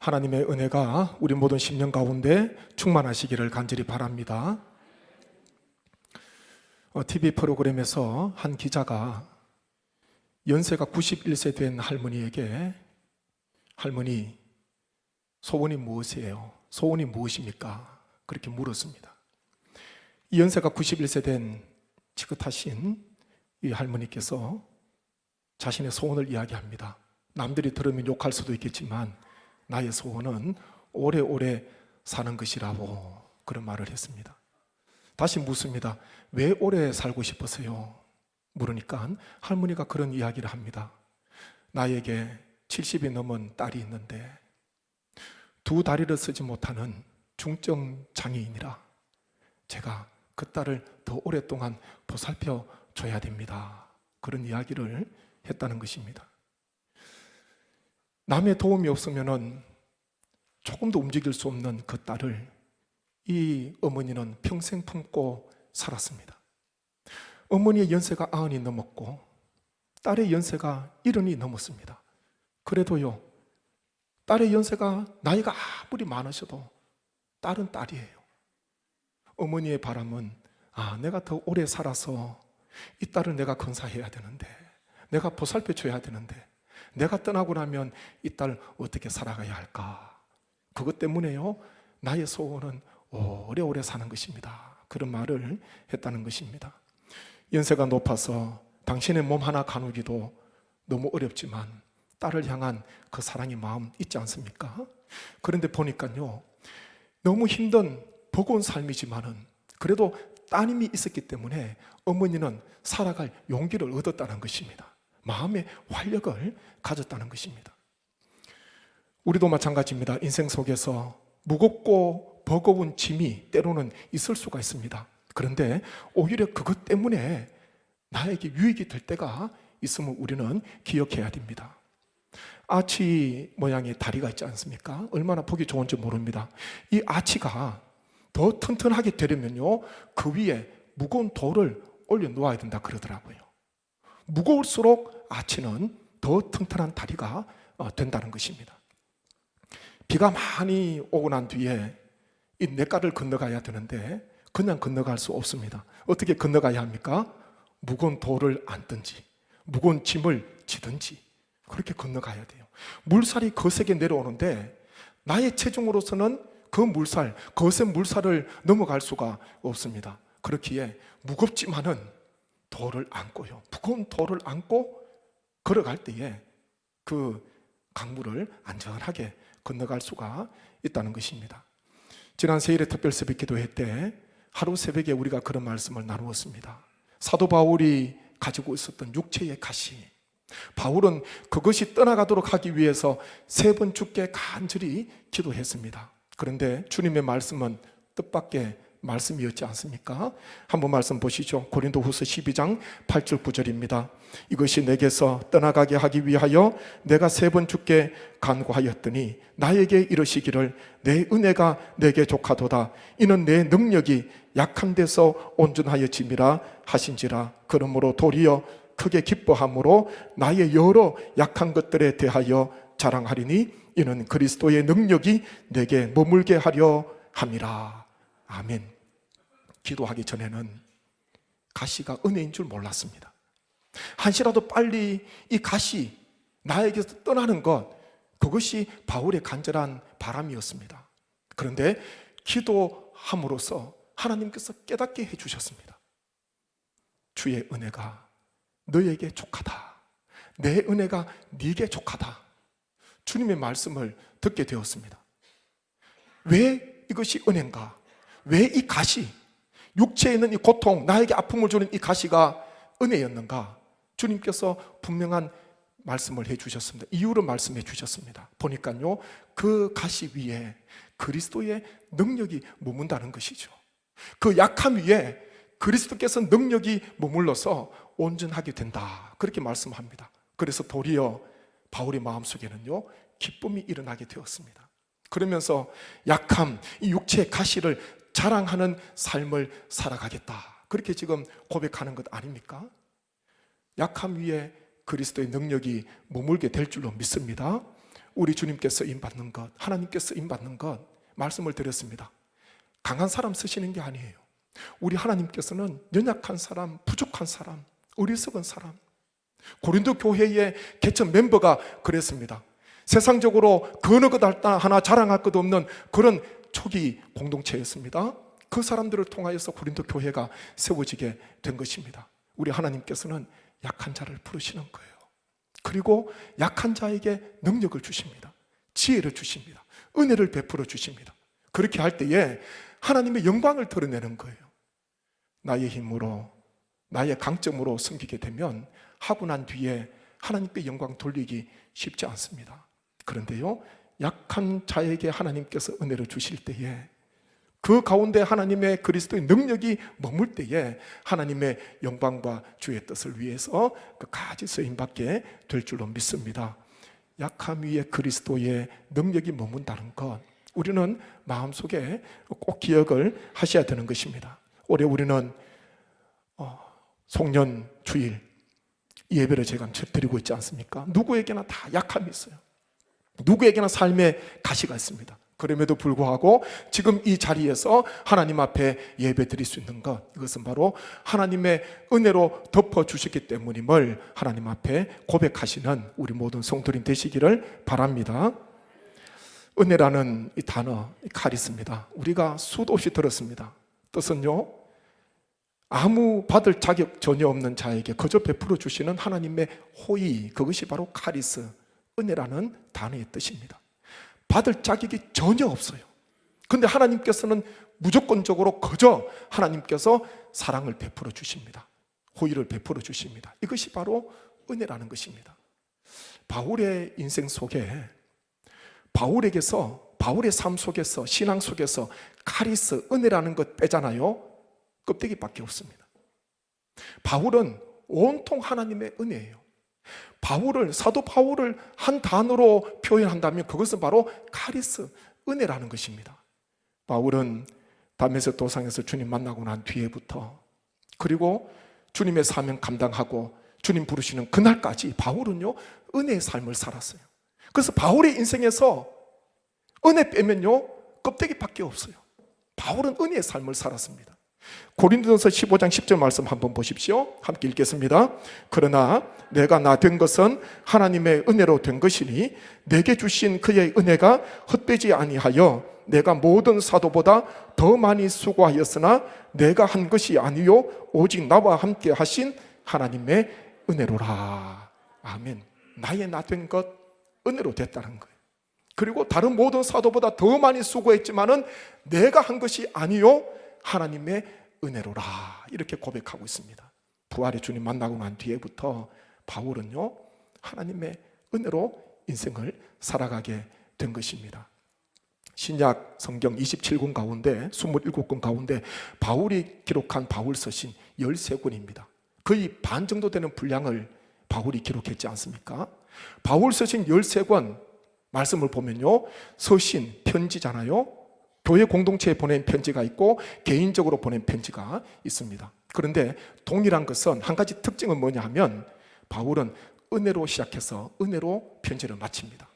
하나님의 은혜가 우리 모든 심령 가운데 충만하시기를 간절히 바랍니다. TV 프로그램에서 한 기자가 연세가 91세 된 할머니에게 할머니, 소원이 무엇이에요? 소원이 무엇입니까? 그렇게 물었습니다. 이 연세가 91세 된 지긋하신 이 할머니께서 자신의 소원을 이야기합니다. 남들이 들으면 욕할 수도 있겠지만 나의 소원은 오래오래 사는 것이라고 그런 말을 했습니다. 다시 묻습니다. 왜 오래 살고 싶으세요? 물으니까 할머니가 그런 이야기를 합니다. 나에게 70이 넘은 딸이 있는데 두 다리를 쓰지 못하는 중증 장애인이라 제가 그 딸을 더 오랫동안 보살펴 줘야 됩니다. 그런 이야기를 했다는 것입니다. 남의 도움이 없으면 조금도 움직일 수 없는 그 딸을 이 어머니는 평생 품고 살았습니다. 어머니의 연세가 90이 넘었고 딸의 연세가 70이 넘었습니다. 그래도요, 딸의 연세가 나이가 아무리 많으셔도 딸은 딸이에요. 어머니의 바람은 내가 더 오래 살아서 이 딸을 내가 건사해야 되는데, 내가 보살펴줘야 되는데, 내가 떠나고 나면 이 딸 어떻게 살아가야 할까? 그것 때문에요, 나의 소원은 오래오래 사는 것입니다. 그런 말을 했다는 것입니다. 연세가 높아서 당신의 몸 하나 가누기도 너무 어렵지만 딸을 향한 그 사랑의 마음 있지 않습니까? 그런데 보니까요, 너무 힘든 버거운 삶이지만은 그래도 따님이 있었기 때문에 어머니는 살아갈 용기를 얻었다는 것입니다. 마음의 활력을 가졌다는 것입니다. 우리도 마찬가지입니다. 인생 속에서 무겁고 버거운 짐이 때로는 있을 수가 있습니다. 그런데 오히려 그것 때문에 나에게 유익이 될 때가 있음을 우리는 기억해야 됩니다. 아치 모양의 다리가 있지 않습니까? 얼마나 보기 좋은지 모릅니다. 이 아치가 더 튼튼하게 되려면요, 그 위에 무거운 돌을 올려 놓아야 된다 그러더라고요. 무거울수록 아치는 더 튼튼한 다리가 된다는 것입니다. 비가 많이 오고 난 뒤에 이 냇가를 건너가야 되는데 그냥 건너갈 수 없습니다. 어떻게 건너가야 합니까? 무거운 돌을 안든지 무거운 짐을 지든지 그렇게 건너가야 돼요. 물살이 거세게 내려오는데 나의 체중으로서는 그 물살, 거센 물살을 넘어갈 수가 없습니다. 그렇기에 무겁지만은 돌을 안고요, 무거운 돌을 안고 걸어갈 때에 그 강물을 안전하게 건너갈 수가 있다는 것입니다. 지난 세일의 특별 새벽 기도회 때 하루 새벽에 우리가 그런 말씀을 나누었습니다. 사도 바울이 가지고 있었던 육체의 가시, 바울은 그것이 떠나가도록 하기 위해서 3번 주께 간절히 기도했습니다. 그런데 주님의 말씀은 뜻밖의 말씀이었지 않습니까? 한번 말씀 보시죠. 고린도후서 12장 8절 9절입니다. 이것이 내게서 떠나가게 하기 위하여 내가 3번 주께 간구하였더니 나에게 이르시기를 내 은혜가 내게 족하도다. 이는 내 능력이 약한 데서 온전하여짐이라 하신지라. 그러므로 도리어 크게 기뻐함으로 나의 여러 약한 것들에 대하여 자랑하리니 이는 그리스도의 능력이 내게 머물게 하려 함이라. 아멘. 기도하기 전에는 가시가 은혜인 줄 몰랐습니다. 한시라도 빨리 이 가시 나에게서 떠나는 것, 그것이 바울의 간절한 바람이었습니다. 그런데 기도함으로써 하나님께서 깨닫게 해주셨습니다. 주의 은혜가 너에게 족하다. 내 은혜가 네게 족하다. 주님의 말씀을 듣게 되었습니다. 왜 이것이 은혜인가? 왜 이 가시, 육체에 있는 이 고통, 나에게 아픔을 주는 이 가시가 은혜였는가? 주님께서 분명한 말씀을 해주셨습니다. 이유를 말씀해 주셨습니다. 보니까요, 그 가시 위에 그리스도의 능력이 머문다는 것이죠. 그 약함 위에 그리스도께서 능력이 머물러서 온전하게 된다, 그렇게 말씀합니다. 그래서 도리어 바울의 마음속에는요, 기쁨이 일어나게 되었습니다. 그러면서 약함, 이 육체의 가시를 자랑하는 삶을 살아가겠다, 그렇게 지금 고백하는 것 아닙니까? 약함 위에 그리스도의 능력이 머물게 될 줄로 믿습니다. 우리 주님께서 쓰임받는 것, 하나님께서 쓰임받는 것 말씀을 드렸습니다. 강한 사람 쓰시는 게 아니에요. 우리 하나님께서는 연약한 사람, 부족한 사람, 어리석은 사람, 고린도 교회의 개척 멤버가 그랬습니다. 세상적으로 그 어느 것 하나 자랑할 것도 없는 그런 초기 공동체였습니다. 그 사람들을 통하여서 고린도 교회가 세워지게 된 것입니다. 우리 하나님께서는 약한 자를 부르시는 거예요. 그리고 약한 자에게 능력을 주십니다. 지혜를 주십니다. 은혜를 베풀어 주십니다. 그렇게 할 때에 하나님의 영광을 드러내는 거예요. 나의 힘으로, 나의 강점으로 섬기게 되면 하고 난 뒤에 하나님께 영광 돌리기 쉽지 않습니다. 그런데요, 약한 자에게 하나님께서 은혜를 주실 때에 그 가운데 하나님의 그리스도의 능력이 머물 때에 하나님의 영광과 주의 뜻을 위해서 끝까지 쓰임받게 될 줄로 믿습니다. 약함 위에 그리스도의 능력이 머문다는 것, 우리는 마음속에 꼭 기억을 하셔야 되는 것입니다. 올해 우리는 송년 주일 예배를 제가 드리고 있지 않습니까? 누구에게나 다 약함이 있어요. 누구에게나 삶의 가시가 있습니다. 그럼에도 불구하고 지금 이 자리에서 하나님 앞에 예배 드릴 수 있는 것, 이것은 바로 하나님의 은혜로 덮어주셨기 때문임을 하나님 앞에 고백하시는 우리 모든 성도님 되시기를 바랍니다. 은혜라는 이 단어, 이 카리스입니다. 우리가 수도 없이 들었습니다. 뜻은요, 아무 받을 자격 전혀 없는 자에게 그저 베풀어 주시는 하나님의 호의, 그것이 바로 카리스, 은혜라는 단어의 뜻입니다. 받을 자격이 전혀 없어요. 그런데 하나님께서는 무조건적으로 그저 하나님께서 사랑을 베풀어 주십니다. 호의를 베풀어 주십니다. 이것이 바로 은혜라는 것입니다. 바울의 인생 속에, 바울의 삶 속에서, 신앙 속에서 카리스, 은혜라는 것 빼잖아요. 껍데기밖에 없습니다. 바울은 온통 하나님의 은혜예요. 사도 바울을 한 단어로 표현한다면 그것은 바로 카리스, 은혜라는 것입니다. 바울은 다메섹 도상에서 주님 만나고 난 뒤에부터, 그리고 주님의 사명 감당하고 주님 부르시는 그날까지 바울은요, 은혜의 삶을 살았어요. 그래서 바울의 인생에서 은혜 빼면요, 껍데기밖에 없어요. 바울은 은혜의 삶을 살았습니다. 고린도전서 15장 10절 말씀 한번 보십시오. 함께 읽겠습니다. 그러나 내가 나 된 것은 하나님의 은혜로 된 것이니 내게 주신 그의 은혜가 헛되지 아니하여 내가 모든 사도보다 더 많이 수고하였으나 내가 한 것이 아니요 오직 나와 함께 하신 하나님의 은혜로라. 아멘. 나의 나 된 것 은혜로 됐다는 거예요. 그리고 다른 모든 사도보다 더 많이 수고했지만은 내가 한 것이 아니요 하나님의 은혜로라, 이렇게 고백하고 있습니다. 부활의 주님 만나고 난 뒤에부터 바울은요, 하나님의 은혜로 인생을 살아가게 된 것입니다. 신약 성경 27권 가운데 27권 가운데 바울이 기록한 바울 서신 13권입니다. 거의 반 정도 되는 분량을 바울이 기록했지 않습니까? 바울 서신 13권 말씀을 보면요, 서신, 편지잖아요. 교회 공동체에 보낸 편지가 있고 개인적으로 보낸 편지가 있습니다. 그런데 동일한 것은 한 가지 특징은 뭐냐 하면 바울은 은혜로 시작해서 은혜로 편지를 마칩니다.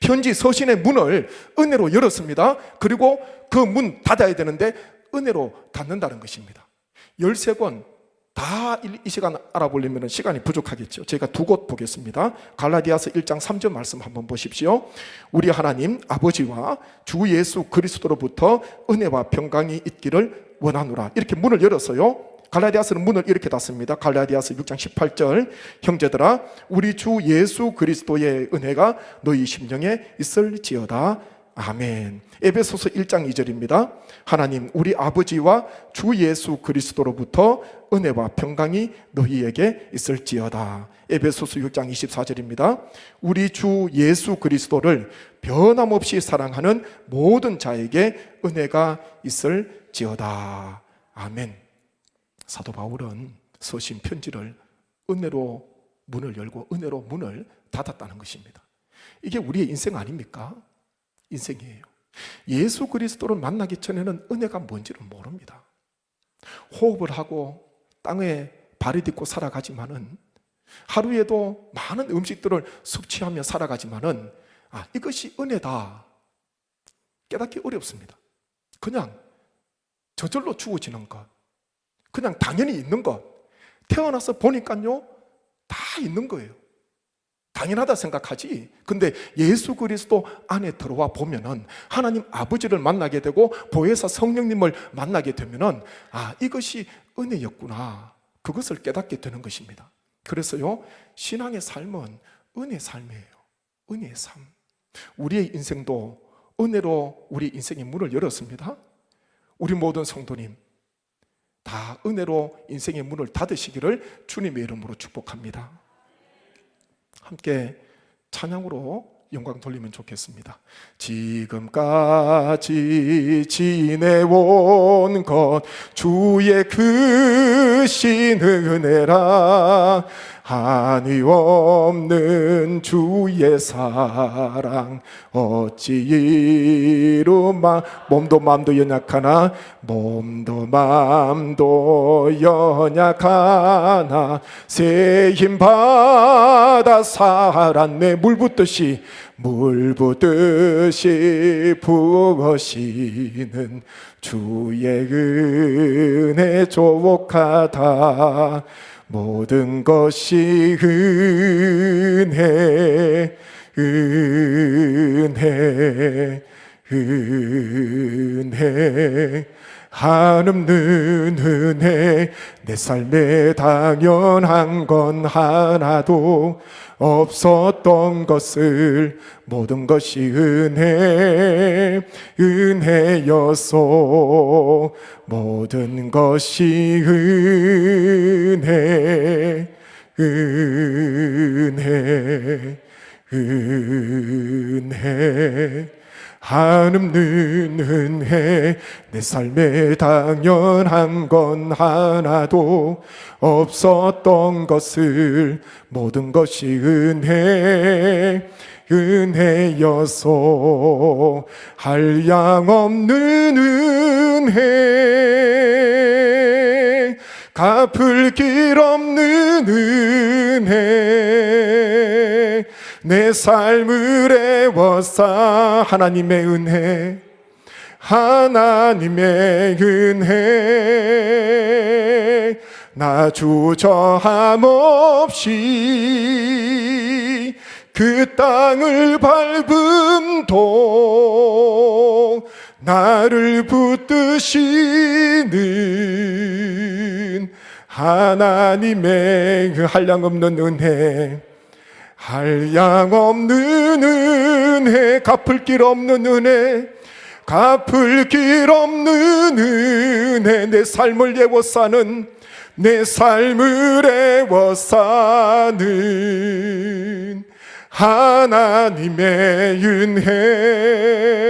편지 서신의 문을 은혜로 열었습니다. 그리고 그 문 닫아야 되는데 은혜로 닫는다는 것입니다. 13권 다 이 시간 알아보려면 시간이 부족하겠죠. 제가 두 곳 보겠습니다. 갈라디아서 1장 3절 말씀 한번 보십시오. 우리 하나님 아버지와 주 예수 그리스도로부터 은혜와 평강이 있기를 원하노라. 이렇게 문을 열었어요. 갈라디아서는 문을 이렇게 닫습니다. 갈라디아서 6장 18절 형제들아 우리 주 예수 그리스도의 은혜가 너희 심령에 있을지어다. 아멘. 에베소서 1장 2절입니다. 하나님 우리 아버지와 주 예수 그리스도로부터 은혜와 평강이 너희에게 있을지어다. 에베소서 6장 24절입니다. 우리 주 예수 그리스도를 변함없이 사랑하는 모든 자에게 은혜가 있을지어다. 아멘. 사도 바울은 서신 편지를 은혜로 문을 열고 은혜로 문을 닫았다는 것입니다. 이게 우리의 인생 아닙니까? 인생이에요. 예수 그리스도를 만나기 전에는 은혜가 뭔지를 모릅니다. 호흡을 하고 땅에 발이 딛고 살아가지만은, 하루에도 많은 음식들을 섭취하며 살아가지만은 이것이 은혜다 깨닫기 어렵습니다. 그냥 저절로 주어지는 것, 그냥 당연히 있는 것, 태어나서 보니까요 다 있는 거예요. 당연하다 생각하지. 근데 예수 그리스도 안에 들어와 보면은 하나님 아버지를 만나게 되고 보혜사 성령님을 만나게 되면은 이것이 은혜였구나, 그것을 깨닫게 되는 것입니다. 그래서요 신앙의 삶은 은혜의 삶이에요. 은혜의 삶. 우리의 인생도 은혜로 우리 인생의 문을 열었습니다. 우리 모든 성도님 다 은혜로 인생의 문을 닫으시기를 주님의 이름으로 축복합니다. 함께 찬양으로 영광 돌리면 좋겠습니다. 지금까지 지내온 것 주의 크신 은혜라, 한이 없는 주의 사랑 어찌 이루마. 몸도 마음도 연약하나, 몸도 마음도 연약하나 새 힘 받아 살았네. 물 붓듯이 부으시는 주의 은혜 조복하다. 모든 것이 은혜 한없는 은혜. 내 삶에 당연한 건 하나도 없었던 것을 모든 것이 은혜였소. 모든 것이 은혜 한없는 은혜. 내 삶에 당연한 건 하나도 없었던 것을 모든 것이 은혜였소. 한량없는 은혜, 갚을 길 없는 은혜. 내 삶을 애워싸 하나님의 은혜, 하나님의 은혜. 나 주저함 없이 그 땅을 밟음도 나를 붙드시는 하나님의 그 한량없는 은혜, 한량없는 은혜. 갚을 길 없는 은혜, 갚을 길 없는 은혜. 내 삶을 애워싸는, 내 삶을 애워싸는 하나님의 은혜.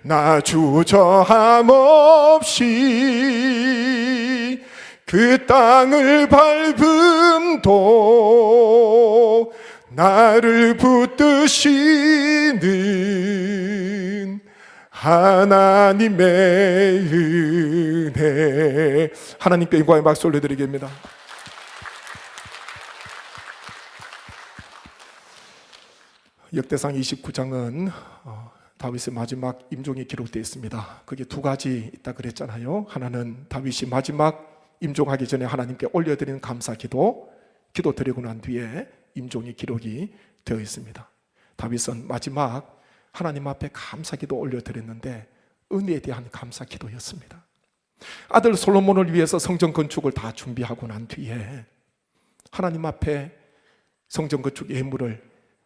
나 주저함 없이 그 땅을 밟음도 나를 붙드시는 하나님의 은혜. 하나님께 영광의 박수 올려드리겠습니다. 역대상 29장은 다윗의 마지막 임종이 기록되어 있습니다. 그게 두 가지 있다 그랬잖아요. 하나는 다윗이 마지막 임종하기 전에 하나님께 올려드리는 감사 기도 드리고 난 뒤에 임종이 기록이 되어 있습니다. 다윗은 마지막 하나님 앞에 감사 기도 올려드렸는데 은혜에 대한 감사 기도였습니다. 아들 솔로몬을 위해서 성전 건축을 다 준비하고 난 뒤에 하나님 앞에 성전 건축 예물을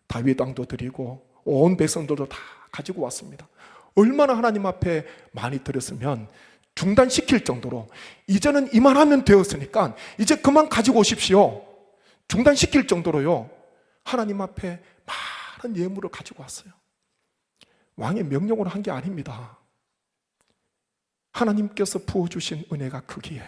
다윗 왕도 드리고 온 백성들도 다 가지고 왔습니다. 얼마나 하나님 앞에 많이 드렸으면 중단시킬 정도로, 이제는 이만하면 되었으니까 이제 그만 가지고 오십시오, 중단시킬 정도로요 하나님 앞에 많은 예물을 가지고 왔어요. 왕의 명령으로 한 게 아닙니다. 하나님께서 부어주신 은혜가 크기에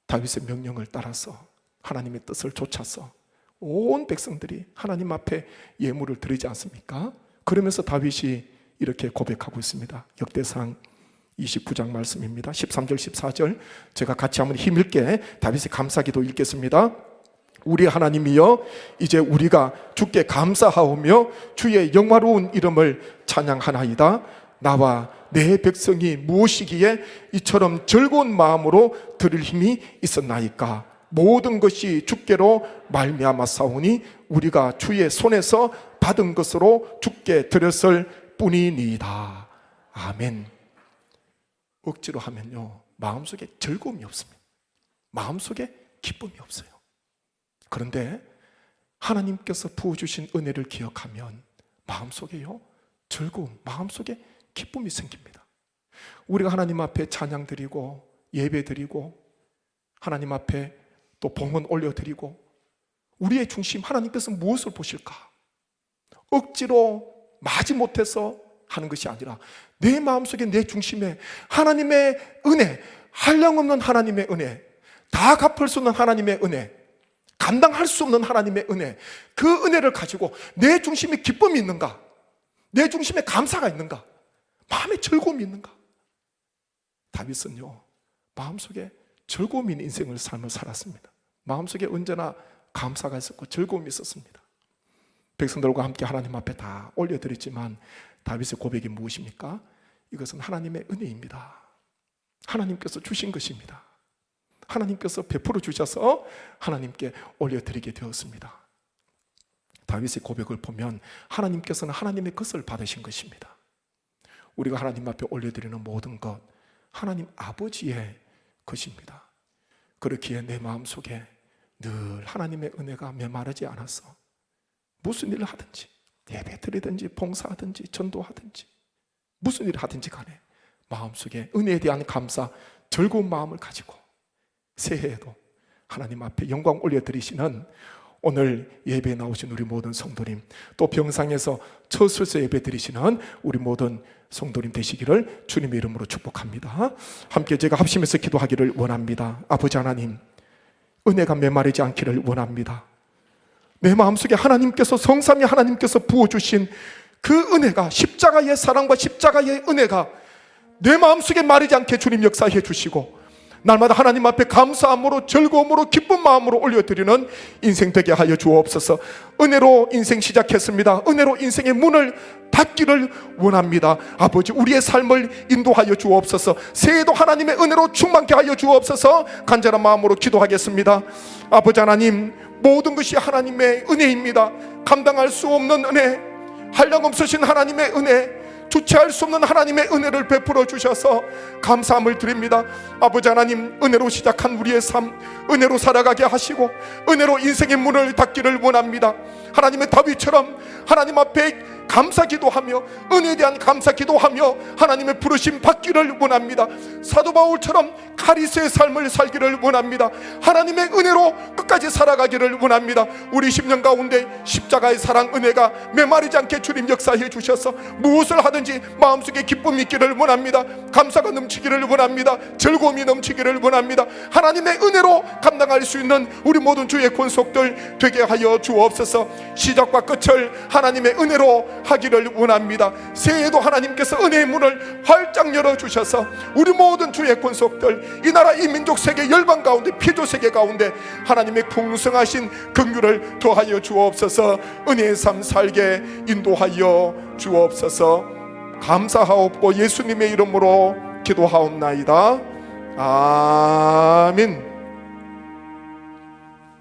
다윗의 명령을 따라서 하나님의 뜻을 좇아서 온 백성들이 하나님 앞에 예물을 드리지 않습니까? 그러면서 다윗이 이렇게 고백하고 있습니다. 역대상 29장 말씀입니다. 13절 14절 제가 같이 한번 힘있게 다윗의 감사기도 읽겠습니다. 우리 하나님이여, 이제 우리가 주께 감사하오며 주의 영화로운 이름을 찬양하나이다. 나와 내 백성이 무엇이기에 이처럼 즐거운 마음으로 드릴 힘이 있었나이까. 모든 것이 주께로 말미암았사오니 우리가 주의 손에서 받은 것으로 주께 드렸을 뿐이니이다. 아멘. 억지로 하면요, 마음속에 즐거움이 없습니다. 마음속에 기쁨이 없어요. 그런데 하나님께서 부어주신 은혜를 기억하면 마음속에요, 즐거움, 마음속에 기쁨이 생깁니다. 우리가 하나님 앞에 찬양 드리고 예배 드리고 하나님 앞에 또 봉헌 올려드리고, 우리의 중심 하나님께서 무엇을 보실까? 억지로 마지못해서 하는 것이 아니라 내 마음속에, 내 중심에 하나님의 은혜, 한량없는 하나님의 은혜, 다 갚을 수 없는 하나님의 은혜, 감당할 수 없는 하나님의 은혜, 그 은혜를 가지고 내 중심에 기쁨이 있는가? 내 중심에 감사가 있는가? 마음에 즐거움이 있는가? 다윗은요, 마음속에 즐거움이 있는 인생을 삶을 살았습니다. 마음속에 언제나 감사가 있었고 즐거움이 있었습니다. 백성들과 함께 하나님 앞에 다 올려드렸지만 다윗의 고백이 무엇입니까? 이것은 하나님의 은혜입니다. 하나님께서 주신 것입니다. 하나님께서 베풀어 주셔서 하나님께 올려드리게 되었습니다. 다윗의 고백을 보면 하나님께서는 하나님의 것을 받으신 것입니다. 우리가 하나님 앞에 올려드리는 모든 것, 하나님 아버지의 것입니다. 그렇기에 내 마음속에 늘 하나님의 은혜가 메마르지 않아서 무슨 일을 하든지, 예배 드리든지 봉사하든지 전도하든지 무슨 일을 하든지 간에 마음속에 은혜에 대한 감사, 즐거운 마음을 가지고 새해에도 하나님 앞에 영광 올려드리시는 오늘 예배에 나오신 우리 모든 성도님, 또 병상에서 처소에서 예배 드리시는 우리 모든 성도님 되시기를 주님의 이름으로 축복합니다. 함께 제가 합심해서 기도하기를 원합니다. 아버지 하나님, 은혜가 메마르지 않기를 원합니다. 내 마음속에 하나님께서, 성삼위 하나님께서 부어주신 그 은혜가, 십자가의 사랑과 십자가의 은혜가 내 마음속에 마르지 않게 주님 역사해 주시고, 날마다 하나님 앞에 감사함으로 즐거움으로 기쁜 마음으로 올려드리는 인생 되게 하여 주옵소서. 은혜로 인생 시작했습니다. 은혜로 인생의 문을 닫기를 원합니다. 아버지, 우리의 삶을 인도하여 주옵소서. 새해도 하나님의 은혜로 충만케 하여 주옵소서. 간절한 마음으로 기도하겠습니다. 아버지 하나님, 모든 것이 하나님의 은혜입니다. 감당할 수 없는 은혜, 한량없으신 하나님의 은혜, 주체할 수 없는 하나님의 은혜를 베풀어 주셔서 감사함을 드립니다. 아버지 하나님, 은혜로 시작한 우리의 삶, 은혜로 살아가게 하시고 은혜로 인생의 문을 닫기를 원합니다. 하나님의 다윗처럼 하나님 앞에 감사 기도하며 은혜에 대한 감사 기도하며 하나님의 부르심 받기를 원합니다. 사도 바울처럼 카리스의 삶을 살기를 원합니다. 하나님의 은혜로 끝까지 살아가기를 원합니다. 우리 10년 가운데 십자가의 사랑 은혜가 메마르지 않게 주님 역사해 주셔서 무엇을 하든지 마음속에 기쁨이 있기를 원합니다. 감사가 넘치기를 원합니다. 즐거움이 넘치기를 원합니다. 하나님의 은혜로 감당할 수 있는 우리 모든 주의 권속들 되게 하여 주옵소서. 시작과 끝을 하나님의 은혜로 하기를 원합니다. 새해에도 하나님께서 은혜의 문을 활짝 열어주셔서 우리 모든 주의 권속들, 이 나라 이 민족 세계 열방 가운데, 피조 세계 가운데 하나님의 풍성하신 긍휼을 더하여 주옵소서. 은혜의 삶 살게 인도하여 주옵소서. 감사하옵고 예수님의 이름으로 기도하옵나이다. 아멘.